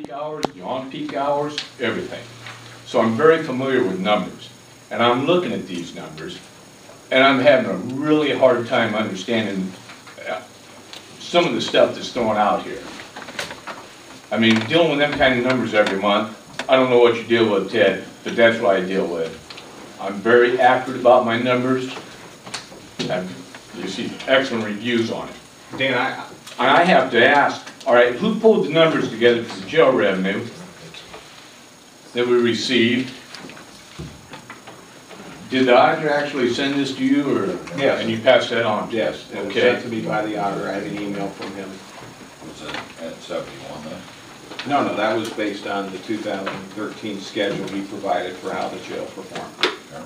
off-peak hours, the on-peak hours, everything. So I'm very familiar with numbers. And I'm looking at these numbers, and I'm having a really hard time understanding some of the stuff that's thrown out here. I mean, dealing with them kind of numbers every month, I don't know what you deal with, Ted, but that's what I deal with. I'm very accurate about my numbers. You see excellent reviews on it. Dan, I have to ask, all right, who pulled the numbers together for the jail revenue that we received? Did the auditor actually send this to you, or yes, and you passed that on? Yes, it was okay. sent to me by the auditor. I had an email from him. Was it at 71 then? No, that was based on the 2013 schedule he provided for how the jail performed. Yeah.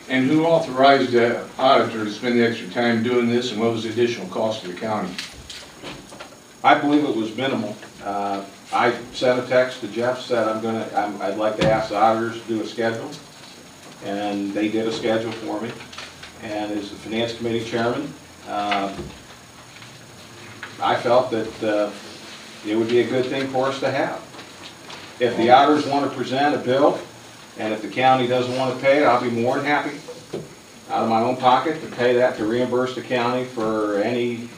And who authorized the auditor to spend the extra time doing this, and what was the additional cost to the county? I believe it was minimal. I sent a text to Jeff, said I'd like to ask the auditors to do a schedule, and they did a schedule for me. And as the finance committee chairman, I felt that it would be a good thing for us to have. If the auditors want to present a bill, and if the county doesn't want to pay it, I'll be more than happy out of my own pocket to pay that, to reimburse the county for any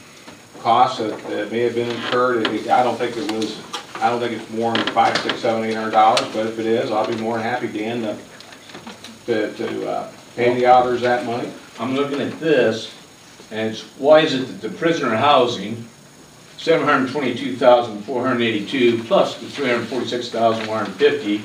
costs that may have been incurred. I don't think it's more than $500, $600, $700, $800, but if it is, I'll be more than happy, Dan, to pay the auditors that money. I'm looking at this, and it's, why is it that the prisoner housing, $722,482 plus the $346,150,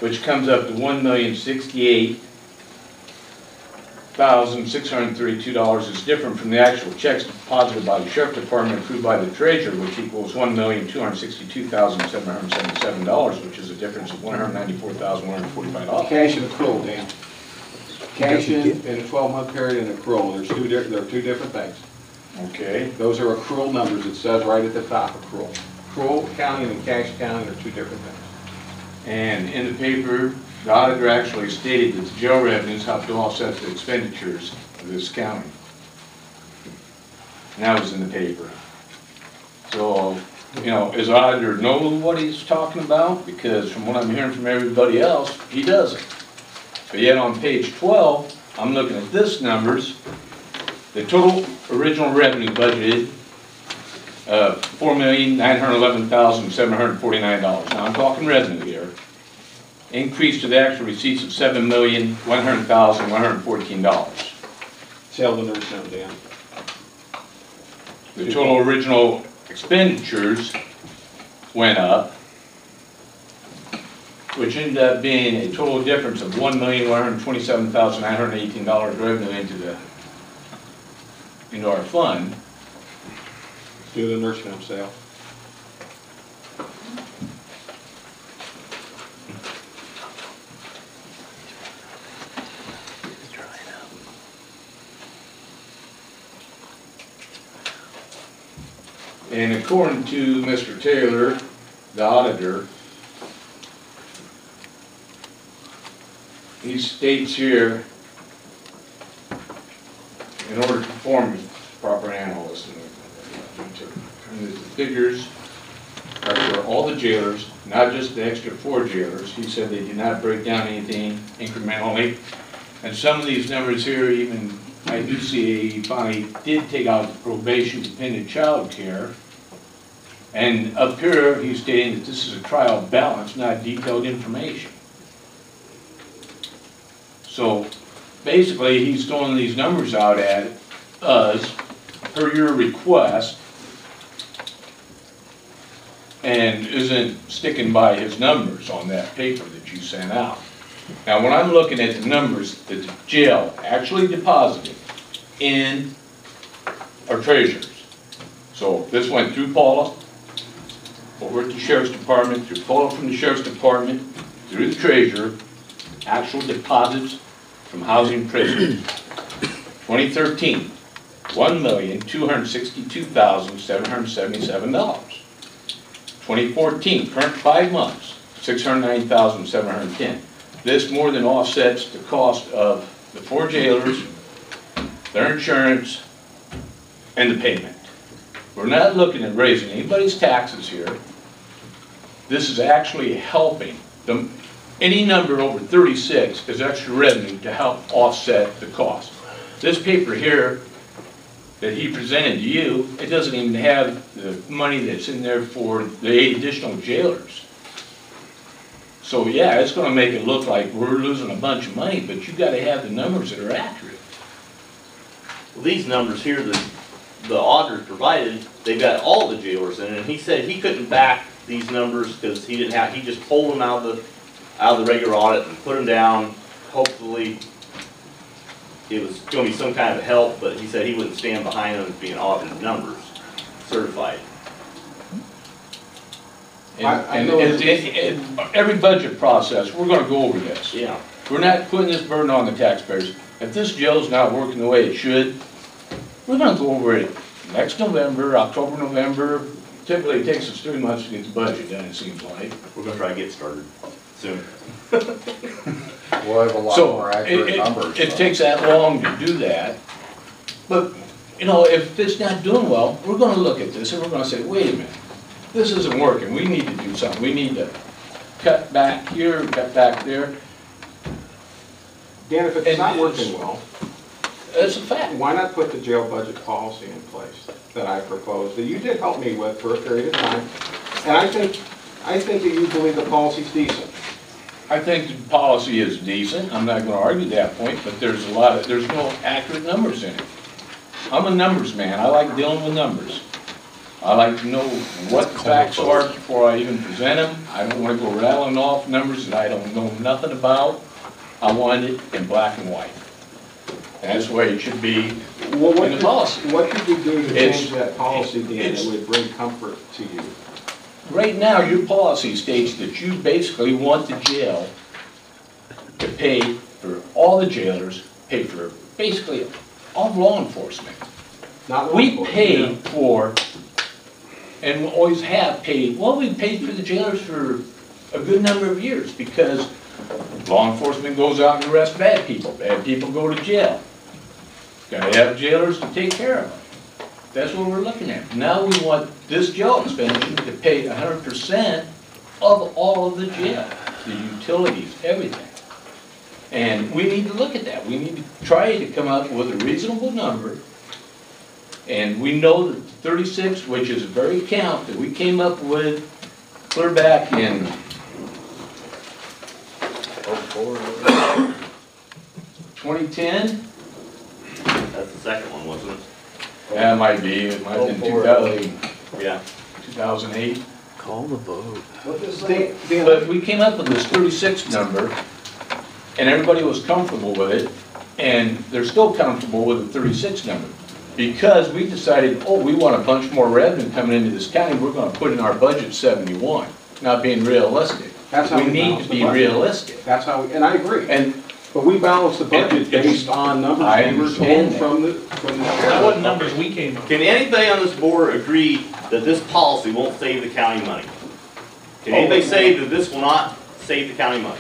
which comes up to $1,068,632, is different from the actual checks deposited by the Sheriff Department approved by the Treasurer, which equals $1,262,777, which is a difference of $194,145. Cash and accrual, Dan. Cash in a 12-month period and accrual. There are two different things. Okay. Those are accrual numbers. It says right at the top, accrual. Accrual accounting and cash accounting are two different things. And in the paper, the auditor actually stated that the jail revenues have to offset the expenditures of this county. And that was in the paper. So, you know, does the auditor know what he's talking about? Because from what I'm hearing from everybody else, he doesn't. But yet on page 12, I'm looking at this numbers. The total original revenue budgeted $4,911,749. Now I'm talking revenue here. Increase to the actual receipts of $7,100,114. Tell the nurse now, Dan. The total original expenditures went up, which ended up being a total difference of $1,127,918 revenue into our fund. Do the nursing home sale. And according to Mr. Taylor, the auditor, he states here, in order to perform proper analysis, and the figures are for all the jailers, not just the extra 4 jailers. He said they did not break down anything incrementally. And some of these numbers here, even I do see he finally did take out the probation dependent child care. And up here, he's stating that this is a trial balance, not detailed information. So basically, he's throwing these numbers out at us per your request and isn't sticking by his numbers on that paper that you sent out. Now, when I'm looking at the numbers that the jail actually deposited in our treasurers, so this went through Paula, over at the Sheriff's Department, through Paula from the Sheriff's Department, through the treasurer, actual deposits from housing prisoners. 2013, $1,262,777. 2014, current 5 months, $609,710. This more than offsets the cost of the 4 jailers, their insurance, and the payment. We're not looking at raising anybody's taxes here. This is actually helping them. Any number over 36 is extra revenue to help offset the cost. This paper here that he presented to you, it doesn't even have the money that's in there for the 8 additional jailers. So yeah, it's gonna make it look like we're losing a bunch of money, but you gotta have the numbers that are accurate. Well, these numbers here that the auditor provided, they've got all the jailers in it, and he said he couldn't back these numbers because he just pulled them out of the regular audit and put them down. Hopefully, it was going to be some kind of help, but he said he wouldn't stand behind them as being audited numbers, certified. And every budget process, we're gonna go over this. Yeah. We're not putting this burden on the taxpayers. If this jail's not working the way it should, we're gonna go over it next November, October, November. Typically, it takes us 3 months to get the budget done, it seems like. We're going to try to get started soon. We'll have a lot So, more accurate numbers. it takes that long to do that. But, you know, if it's not doing well, we're gonna look at this and we're gonna say, wait a minute, this isn't working, we need to do something. We need to cut back here, cut back there. Dan, if it's not working well, It's a fact. why not put the jail budget policy in place that I proposed, that you did help me with for a period of time? And I think that you believe the policy's decent. I think the policy is decent, I'm not gonna argue that point, but there's no accurate numbers in it. I'm a numbers man, I like dealing with numbers. I like to know what the facts are before I even present them. I don't wanna go rattling off numbers that I don't know nothing about. I want it in black and white. And that's the way it should be Well, in the policy. what could you do to It's- change that policy, Dan, it's- that would bring comfort to you? Right now, your policy states that you basically want the jail to pay for all the jailers, pay for basically all law enforcement. Not We lawful, pay yeah. for, and we always have paid, well, we paid for the jailers for a good number of years because law enforcement goes out and arrests bad people go to jail. Gotta have jailers to take care of them. That's what we're looking at. Now we want this jail expenditure to pay 100% of all of the jail, the utilities, everything. And we need to look at that. We need to try to come up with a reasonable number. And we know that 36, which is the very count that we came up with clear back in 2010, That's the second one, wasn't it? that might be, it might have been 2000, Yeah. 2008. Call the vote. Dan, But we came up with this 36 number, and everybody was comfortable with it, and they're still comfortable with the 36 number. Because we decided, oh, we want a bunch more revenue coming into this county, we're gonna put in our budget 71, not being realistic. That's how We we need balance to the be budget. realistic. That's how, and I agree. And But we balance the budget It's- based on numbers I we were understand told that. from the That sheriff. wasn't numbers we came up Can anybody on this board agree that this policy won't save the county money? Can anybody say that this will not save the county money?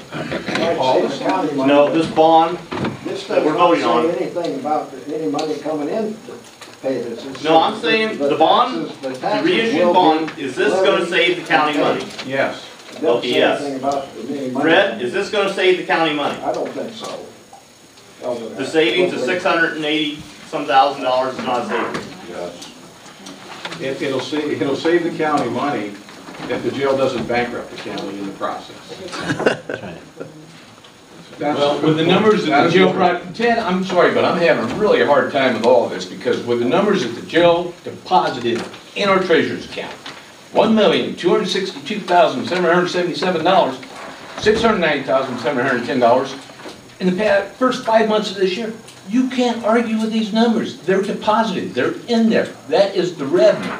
No, this bond, This that does we're not voting on. say anything about any money coming in to pay this. It's no, I'm saying the bond, taxes- the taxes reissued will bond, be is this gonna levied save the county and money? paid. Yes. It doesn't Okay, say yes. anything about any money. Fred, is this gonna save the county money? I don't think so. The savings of $680-some thousand is not a savings. Yes. It'll save the county money if the jail doesn't bankrupt the county in the process. That's- well, with the numbers that the jail brought, Ted, I'm sorry, but I'm having a really hard time with all of this, because with the numbers that the jail deposited in our treasurer's account, $1,262,777, $690,710 in the first 5 months of this year. You can't argue with these numbers. They're deposited, they're in there. That is the revenue.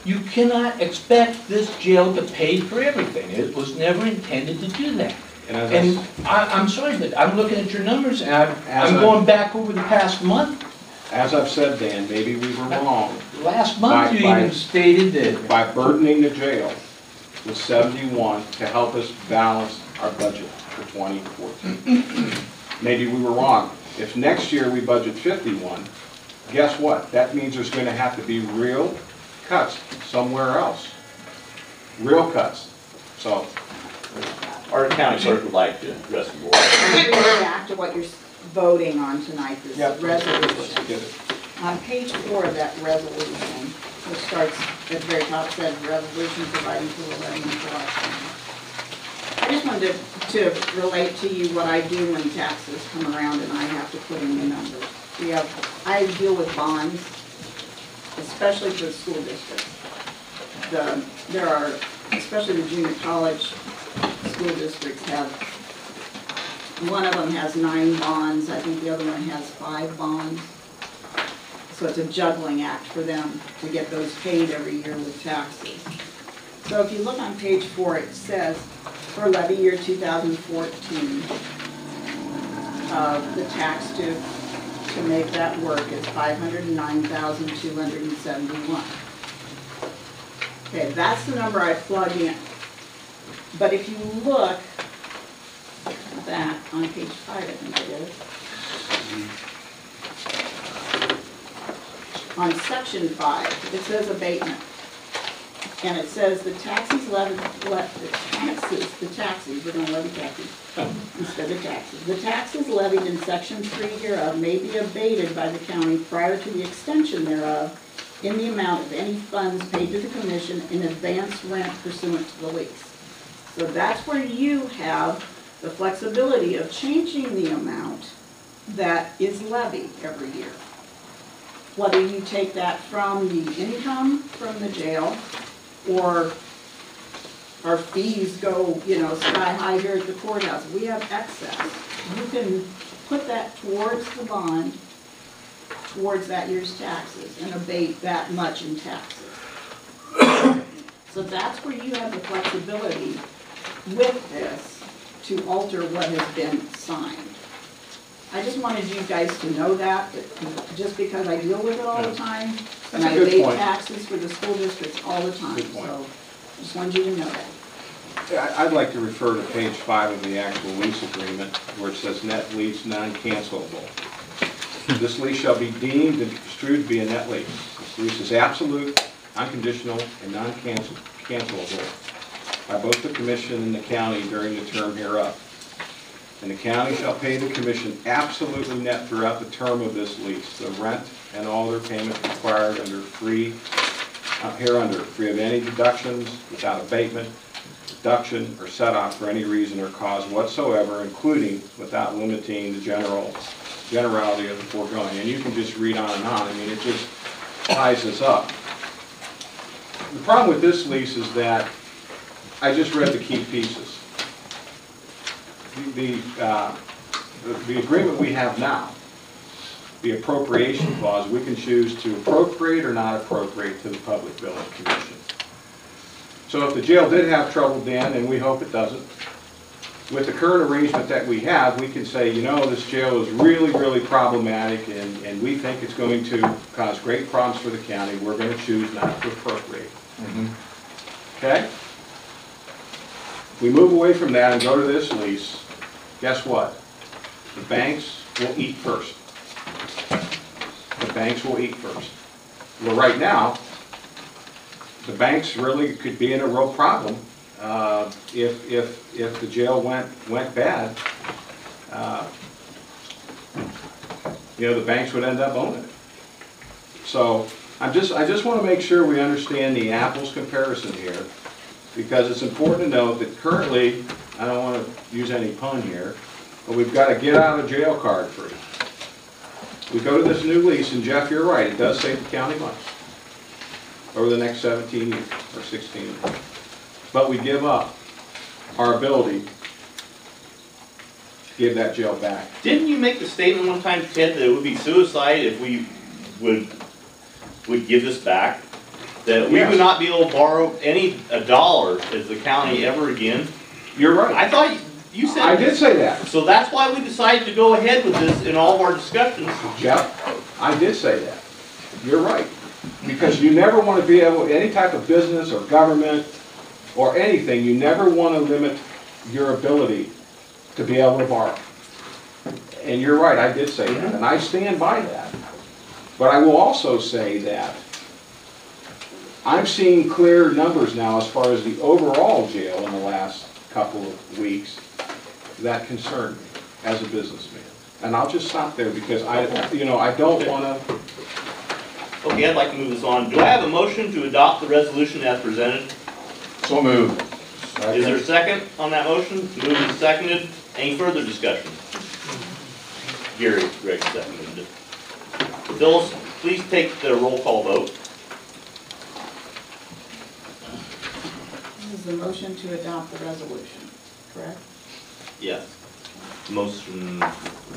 You cannot expect this jail to pay for everything. It was never intended to do that. And I'm sorry, but I'm looking at your numbers, and I'm going back over the past month. As I've said, Dan, maybe we were wrong Last month, you By- even stated that, by burdening the jail with 71 to help us balance our budget for 2014. Maybe we were wrong. If next year we budget 51, guess what? That means there's going to have to be real cuts somewhere else. Real cuts. So, Our county clerk would like to address the board. Bringing back to what you're voting on tonight, this Yep. resolution. get it. On page 4 of that resolution, which starts at the very top, says resolution providing for the levy and collection. I just wanted to relate to you what I do when taxes come around and I have to put in the numbers. I deal with bonds, especially for the school districts. There are, especially the junior college school districts have, one of them has 9 bonds, I think the other one has 5 bonds. So it's a juggling act for them to get those paid every year with taxes. So if you look on page 4, it says, for levy year 2014, the tax to make that work is $509,271. Okay, that's the number I plug in. But if you look at that on page 5, I think it is, on section 5, it says abatement. And it says the taxes levied, we're gonna levy taxes instead of taxes. The taxes levied in section 3 hereof may be abated by the county prior to the extension thereof in the amount of any funds paid to the commission in advance rent pursuant to the lease. So that's where you have the flexibility of changing the amount that is levied every year. Whether you take that from the income from the jail, or our fees go, sky high here at the courthouse, we have excess. You can put that towards the bond, towards that year's taxes, and abate that much in taxes. So that's where you have the flexibility with this to alter what has been signed. I just wanted you guys to know that, just because I deal with it all the time, and I pay taxes for the school districts all the time, so just wanted you to know that. I'd like to refer to page 5 of the actual lease agreement, where it says net lease non-cancelable. This lease shall be deemed and construed to be a net lease. This lease is absolute, unconditional, and non-cancelable by both the commission and the county during the term hereof. And the county shall pay the commission absolutely net throughout the term of this lease, the rent and all their payments required hereunder, free of any deductions, without abatement, deduction, or set off for any reason or cause whatsoever, including without limiting the generality of the foregoing. And you can just read on and on. I mean, it just ties this up. The problem with this lease is that I just read the key pieces. The agreement we have now, the appropriation clause, we can choose to appropriate or not appropriate to the Public Building Commission. So if the jail did have trouble then, and we hope it doesn't, with the current arrangement that we have, we can say, this jail is really, really problematic, and we think it's going to cause great problems for the county. We're going to choose not to appropriate. Okay? We move away from that and go to this lease. Guess what? The banks will eat first. The banks will eat first. Well, right now, the banks really could be in a real problem if the jail went bad. The banks would end up owning it. So I just want to make sure we understand the apples comparison here, because it's important to note that currently, I don't want to use any pun here, but we've got a get out of jail card free. We go to this new lease, and Jeff, you're right, it does save the county money over the next 17 years or 16 years. But we give up our ability to give that jail back. Didn't you make the statement one time, Ted, that it would be suicide if we would give this back? That we would not be able to borrow a dollar as the county ever again? You're right. I thought you said I did say that. So that's why we decided to go ahead with this in all of our discussions. Jeff, I did say that. You're right. Because you never want to be able, any type of business or government or anything, you never want to limit your ability to be able to borrow. And you're right, I did say that, and I stand by that. But I will also say that I'm seeing clear numbers now as far as the overall jail in the last couple of weeks that concern me as a businessman. And I'll just stop there because I don't wanna. Okay, I'd like to move this on. Do I have a motion to adopt the resolution as presented? So moved. Is there a second on that motion? Moved and seconded. Any further discussion? Gary, Greg seconded it. Phyllis, please take the roll call vote. This is the motion to adopt the resolution, correct? Yes. Motion,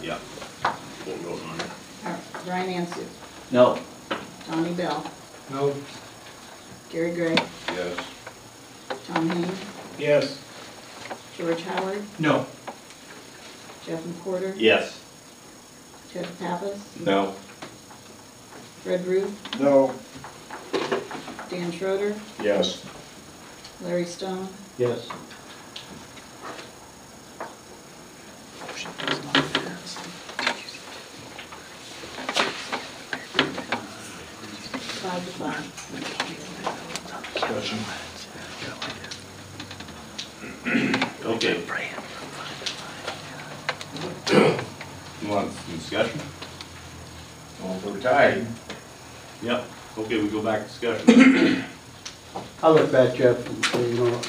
yeah. What we're voting on here. All right, Brian Ansu, No. Tommy Bell, No. Gary Gray, Yes. Tom Hain, Yes. George Howard, No. Jeff McWhorter, Yes. Ted Pappas, No. Fred Ruth, No. Dan Schroeder, Yes. Larry Stone, Yes. 5-5. Discussion. Okay. You want some discussion? Well, we're tied. Yep. Okay, we go back to discussion. I look back, Jeff, and say, you know,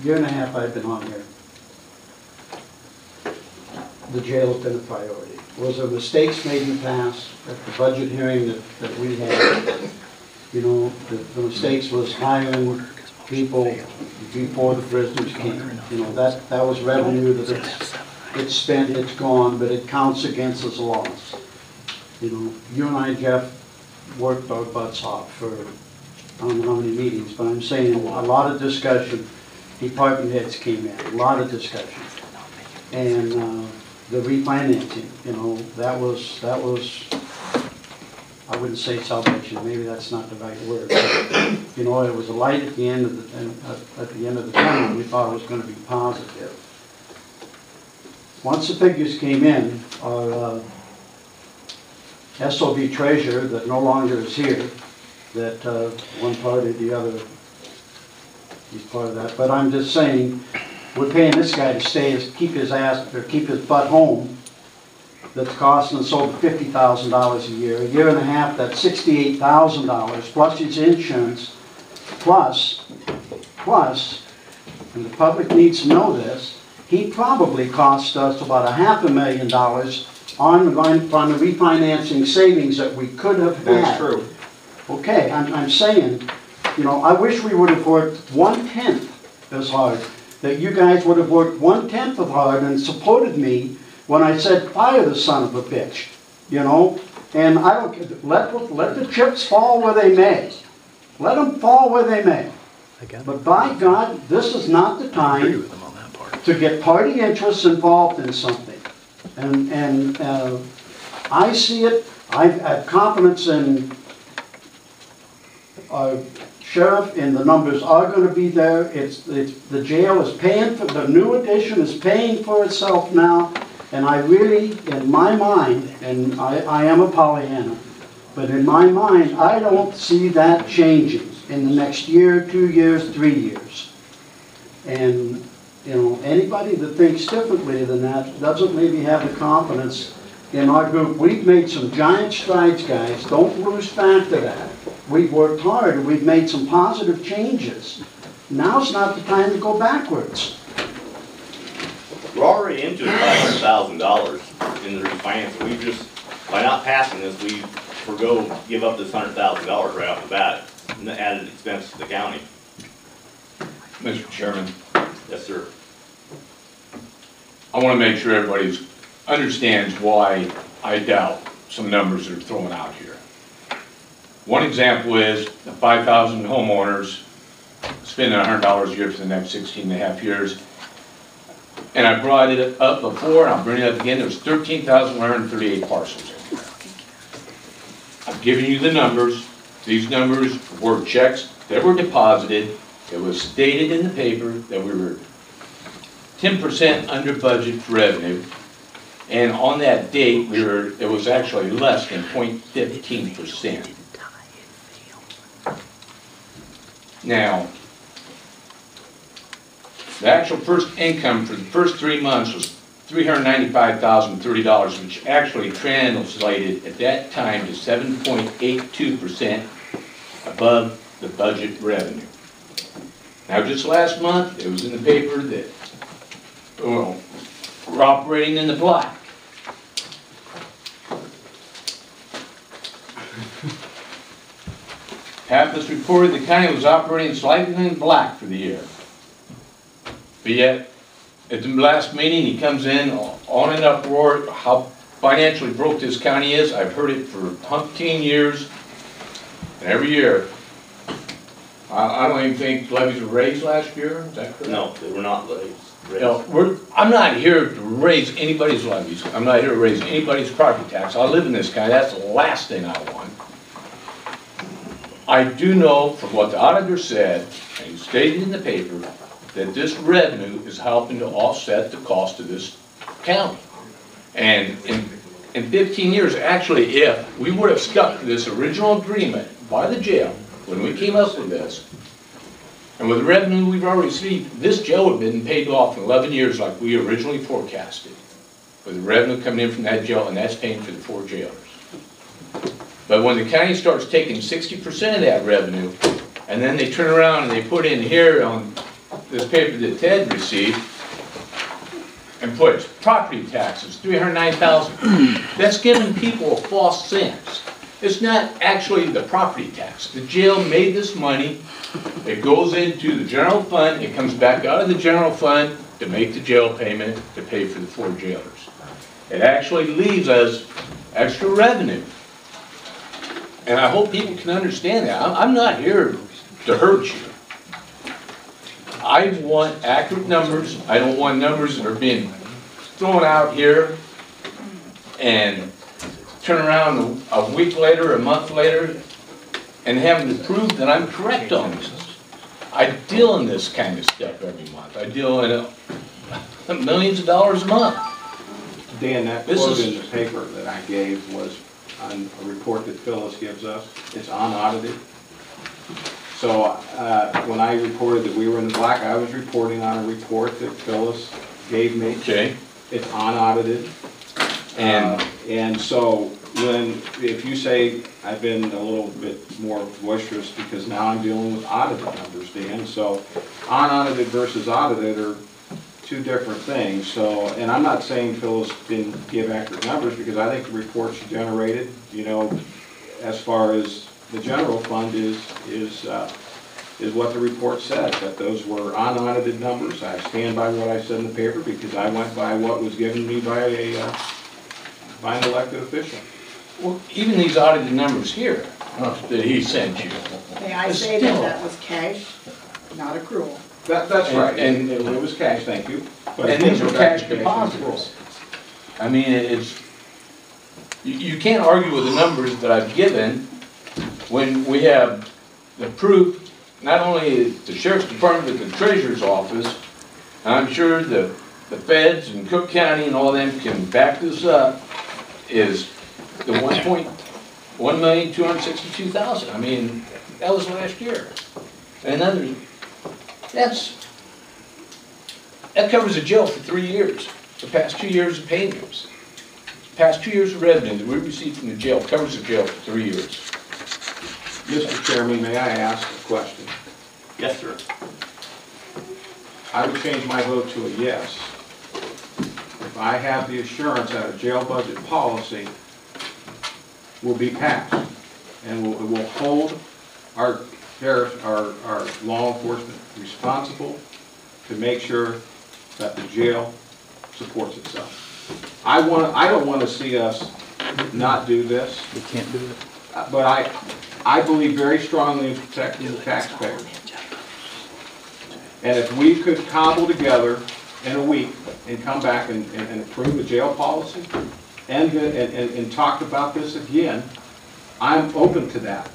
year and a half I've been on here. The jail's been a priority. Was there mistakes made in the past at the budget hearing that we had? You know, the mistakes was hiring people before the prisoners came. You know, that was revenue that it's spent, it's gone, but it counts against us a loss. You know, you and I, Jeff, worked our butts off for I don't know how many meetings, but I'm saying a lot of discussion. Department heads came in, a lot of discussion. And the refinancing, you know, that was, I wouldn't say salvation, maybe that's not the right word. But, you know, it was a light at the end of the tunnel. We thought it was going to be positive. Once the figures came in, our SOB treasurer that no longer is here, that one party or the other, he's part of that. But I'm just saying, we're paying this guy to keep his butt home. That's costing us over $50,000 a year. A year and a half, that's $68,000 plus his insurance, plus, and the public needs to know this, he probably cost us about $500,000 on the refinancing savings that we could have had. That's true. Okay, I'm saying, you know, I wish we would have worked 1/10 as hard, that you guys would have worked 1/10 as hard and supported me when I said, fire the son of a bitch, you know? And I don't, let the chips fall where they may. Let them fall where they may. But by God, this is not the time to get party interests involved in something. And I see it, I have confidence in our sheriff, and the numbers are going to be there. The jail is paying for, the new addition is paying for itself now. And I really, in my mind, and I am a Pollyanna, but in my mind, I don't see that changing in the next year, 2 years, 3 years. And, you know, anybody that thinks differently than that doesn't maybe have the confidence in our group. We've made some giant strides, guys. Don't lose track of that. We've worked hard and we've made some positive changes. Now's not the time to go backwards. We're already into $500,000 in the refinance. We've just, by not passing this, we give up this $100,000 right off the bat, and the added expense to the county. Mr. Chairman, Yes, sir. I want to make sure everybody understands why I doubt some numbers that are thrown out here. One example is the 5,000 homeowners spending $100 a year for the next 16 and a half years. And I brought it up before, and I'll bring it up again. There's 13,138 parcels in there. I've given you the numbers. These numbers were checks that were deposited. It was stated in the paper that we were 10% under budget for revenue. And on that date, it was actually less than 0.15%. Now, the actual first income for the first 3 months was $395,030, which actually translated at that time to 7.82% above the budget revenue. Now, just last month, it was in the paper that, well, we're operating in the black. Pappas reported the county was operating slightly in black for the year. But yet, at the last meeting, he comes in on an uproar, how financially broke this county is. I've heard it for umpteen years, and every year. I don't even think levies were raised last year, is that correct? No, they were not raised. No, I'm not here to raise anybody's levies. I'm not here to raise anybody's property tax. I live in this county, that's the last thing I want. I do know from what the auditor said, and he stated in the paper, that this revenue is helping to offset the cost of this county. And in 15 years, actually, if we would have stuck to this original agreement by the jail, when we came up with this, and with the revenue we've already received, this jail would have been paid off in 11 years like we originally forecasted. With the revenue coming in from that jail, and that's paying for the 4 jailers. But when the county starts taking 60% of that revenue, and then they turn around and they put in here on this paper that Ted received, and puts property taxes, $309,000, that's giving people a false sense. It's not actually the property tax. The jail made this money, it goes into the general fund, it comes back out of the general fund to make the jail payment to pay for the 4 jailers. It actually leaves us extra revenue. And I hope people can understand that. I'm not here to hurt you. I want accurate numbers. I don't want numbers that are being thrown out here and turn around a week later, a month later, and having to prove that I'm correct on this. I deal in this kind of stuff every month. I deal in millions of dollars a month. Dan, that quote in the paper that I gave was on a report that Phyllis gives us. It's unaudited. So when I reported that we were in the black, I was reporting on a report that Phyllis gave me. Okay. It's unaudited. And so if you say I've been a little bit more boisterous because now I'm dealing with audited numbers, Dan. So unaudited versus audited are 2 different things. So, and I'm not saying Phyllis didn't give accurate numbers because I think the report she generated, you know, as far as the general fund is what the report said, that those were unaudited numbers. I stand by what I said in the paper because I went by what was given me by an elected official. Well, even these audited numbers here that he sent you. May I say that was cash, not accrual? That's right, and it was cash, thank you. But And these were cash deposits. I mean, you can't argue with the numbers that I've given when we have the proof, not only the Sheriff's Department, but the Treasurer's Office. And I'm sure the feds and Cook County and all of them can back this up, is the $1,262,000. I mean, that was last year. And that covers the jail for 3 years. The past 2 years of payments. The past 2 years of revenue that we received from the jail covers the jail for 3 years. Mr. Chairman, may I ask a question? Yes, sir. I would change my vote to a yes if I have the assurance that a jail budget policy will be passed and will hold our law enforcement responsible to make sure that the jail supports itself. I don't want to see us not do this. We can't do it. But I believe very strongly in protecting the taxpayers. And if we could cobble together in a week and come back and approve a jail policy and talk about this again, I'm open to that.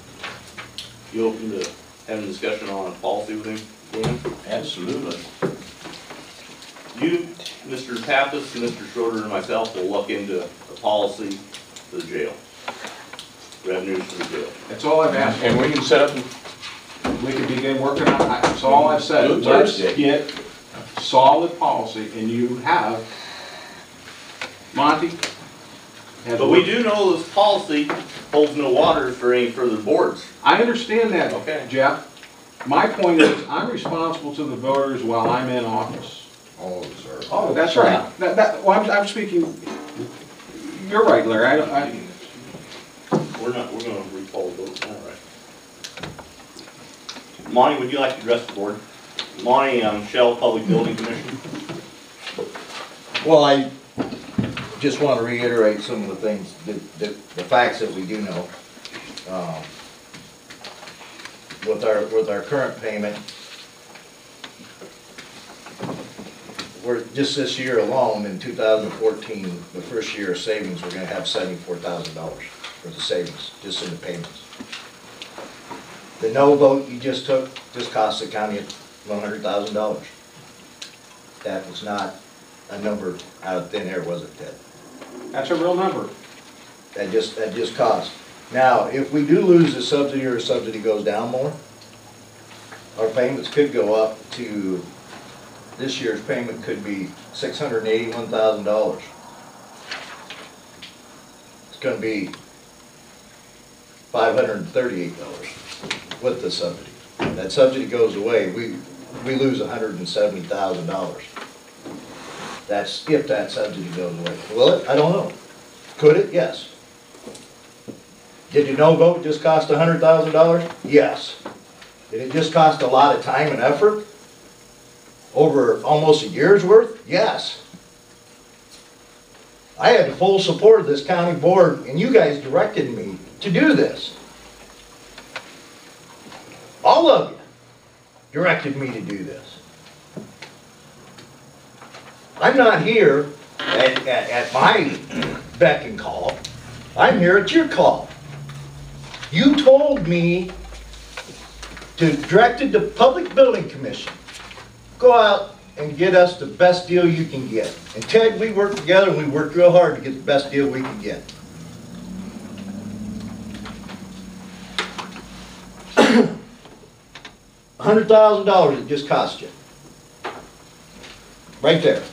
You open to having a discussion on a policy with him, Dan? Absolutely. You, Mr. Pappas, and Mr. Schroeder, and myself will look into a policy for the jail. Revenues for the jail. That's all I've asked for. And we can set up we could begin working on, that's all I've said. Do it Let's Thursday. get a solid policy, and you have, Monty? has But we worked- do know this policy holds no water for any further boards. I understand that, Okay. Jeff. My point is, I'm responsible to the voters while I'm in office. All of us are. Oh, that's right. Well, I'm speaking, you're right, Larry, We're gonna recall the vote, all right. Monty, would you like to address the board? Monty, Shell Public Building Commission. Well, I just want to reiterate some of the things, the facts that we do know. With our current payment, we're, just this year alone, in 2014, the first year of savings, we're gonna have $74,000 for the savings, just in the payments. The no vote you just took just cost the county $100,000. That was not a number out of thin air, was it, Ted? that's a real number. That just cost. Now, if we do lose the subsidy or subsidy goes down more, our payments could go up to, this year's payment could be $681,000. It's gonna be $538 with the subsidy. That subsidy goes away, we lose $170,000. That's if that subsidy goes away. Will it? I don't know. Could it? Yes. Did your no vote just cost $100,000? Yes. Did it just cost a lot of time and effort? Over almost a year's worth? Yes. I had the full support of this county board, and you guys directed me to do this. All of you directed me to do this. I'm not here at my beck and call. I'm here at your call. You told me to directed the Public Building Commission, go out and get us the best deal you can get. And Ted, we worked together and we worked real hard to get the best deal we can get. $100,000 it just cost you. Right there.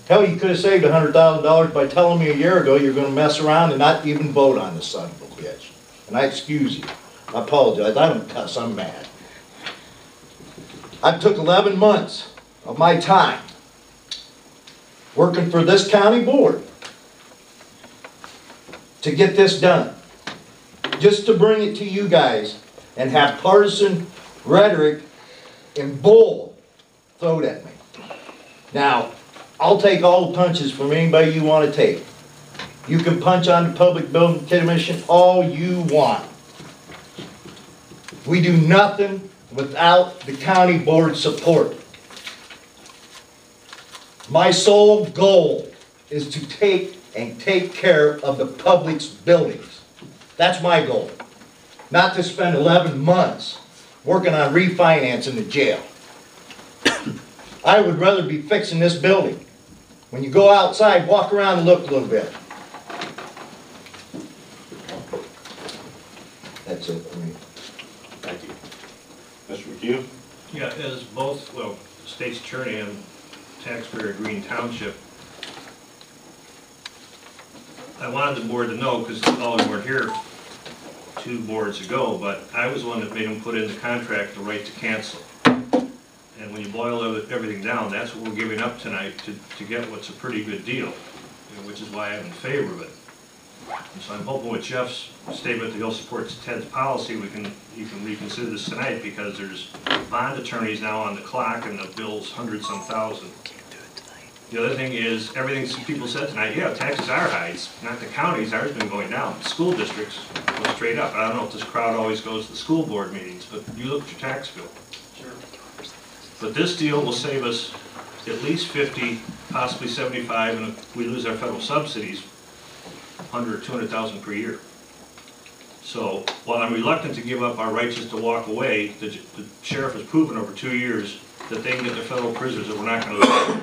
Hell, you could have saved $100,000 by telling me a year ago you're gonna mess around and not even vote on this son of a bitch. And I excuse you. I apologize. I don't cuss, I'm mad. I took 11 months of my time working for this county board to get this done. Just to bring it to you guys and have partisan rhetoric and bull thrown at me. Now, I'll take all the punches from anybody you want to take. You can punch on the Public Building Commission all you want. We do nothing without the county board support. My sole goal is to take care of the public's buildings. That's my goal. Not to spend 11 months working on refinancing the jail. I would rather be fixing this building. When you go outside, walk around and look a little bit. That's it for me. Thank you. Mr. McHugh? Yeah, as both, well, state's attorney and taxpayer of Green Township, I wanted the board to know, because all of them weren't here 2 boards ago, but I was the one that made them put in the contract the right to cancel. And when you boil everything down, that's what we're giving up tonight to get what's a pretty good deal, which is why I'm in favor of it. And so I'm hoping with Jeff's statement that he'll support Ted's policy, he can reconsider this tonight, because there's bond attorneys now on the clock and the bill's hundreds some thousand. The other thing is, everything some people said tonight, yeah, taxes are high, it's not the counties, ours has been going down. School districts go straight up. I don't know if this crowd always goes to the school board meetings, but you look at your tax bill. Sure. But this deal will save us at least 50, possibly 75, and if we lose our federal subsidies, 100 or 200,000 per year. So while I'm reluctant to give up our rights just to walk away, the sheriff has proven over 2 years that they can get their federal prisoners that we're not going to lose.